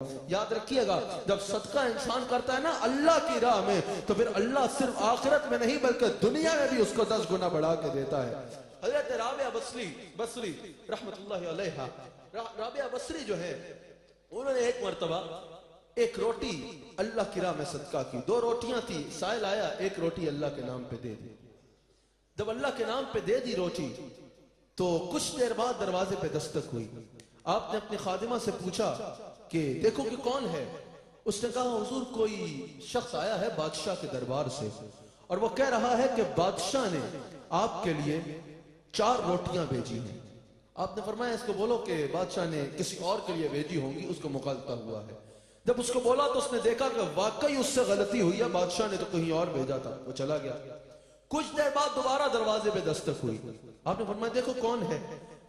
याद रखिएगा, जब सदका इंसान करता है ना अल्लाह की राह में, तो फिर अल्लाह सिर्फ आखिरत में नहीं बल्कि दुनिया में भी उसको 10 गुना बढ़ा के देता है। हजरत राबिया बसरी रहमतुल्लाहि अलैहा, राबिया बसरी जो है, उन्होंने एक मर्तबा एक रोटी अल्लाह की राह में सदका की। 2 रोटियां थी, साइल आया, एक रोटी अल्लाह के नाम पे दे दी। जब अल्लाह के नाम पे दे दी रोटी, तो कुछ देर बाद दरवाजे पे दस्तक हुई। आपने अपनी खादिमा से पूछा कि देखो कि कौन है। उसने कहा हुजूर कोई शख्स आया है बादशाह के दरबार से, और वो कह रहा है कि बादशाह ने आपके लिए 4 रोटियां भेजी हैं। आपने फरमाया इसको बोलो कि बादशाह ने किसी और के लिए भेजी होंगी, उसको मुखालता हुआ है। जब उसको बोला तो उसने देखा कि वाकई उससे गलती हुई है, बादशाह ने तो कहीं और भेजा था। वो चला गया। कुछ देर बाद दोबारा दरवाजे पे दस्तक हुई। आपने फरमाया देखो कौन है।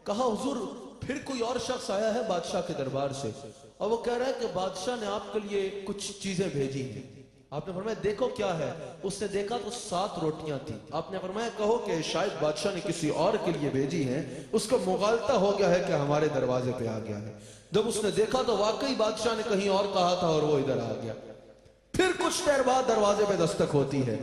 कहा हुजूर फिर कोई और शख्स आया है बादशाह के दरबार से, और वो कह रहा है कि बादशाह ने आपके लिए कुछ चीजें भेजी हैं। आपने फरमाया देखो क्या है। उसने देखा तो 7 रोटियां थी। आपने फरमाया कहो कि शायद बादशाह ने किसी और के लिए भेजी हैं, उसको मुगालता हो गया है कि हमारे दरवाजे पे आ गया है। जब उसने देखा तो वाकई बादशाह ने कहीं और कहा था और वो इधर आ गया। फिर कुछ देर बाद दरवाजे पे दस्तक होती है।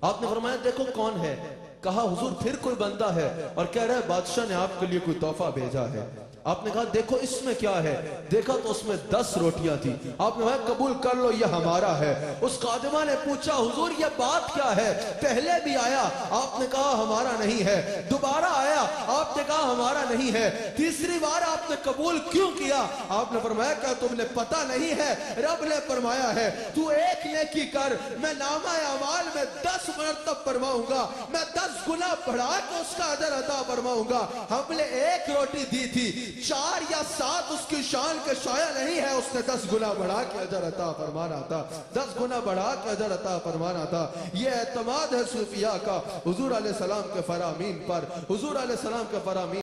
आपने फरमाया देखो कौन है। कहा हुजूर फिर कोई बंदा है और कह रहा है बादशाह ने आपके लिए कोई तोहफा भेजा है। आपने कहा देखो इसमें क्या है। देखा तो उसमें 10 रोटियां थी। आपने कहा कबूल कर लो ये हमारा है। उस खादिमा ने पूछा हुजूर ये बात क्या है, पहले भी आया आपने कहा हमारा नहीं है, दोबारा आया आपने कहा हमारा नहीं है, तीसरी बार आपने कबूल क्यों किया। आपने फरमाया क्या तुमने पता नहीं है, रब ने फरमाया है तू एक नेकी कर, मैं नामा अमाल में 10 मरतब फरमाऊंगा, मैं 10 गुना बढ़ा के उसका अजर अता फरमाऊंगा। हमने एक रोटी दी थी, 4 या 7 उसकी शान के शाया नहीं है, उसने 10 गुना बढ़ा के अजर अता फरमाना था, 10 गुना बढ़ा के अजर अता फरमाना था। यह एतमाद है सूफिया का हुजूर अलैहि सलाम के फरामीन पर। हुजूर अलैहि सलाम के फरामीन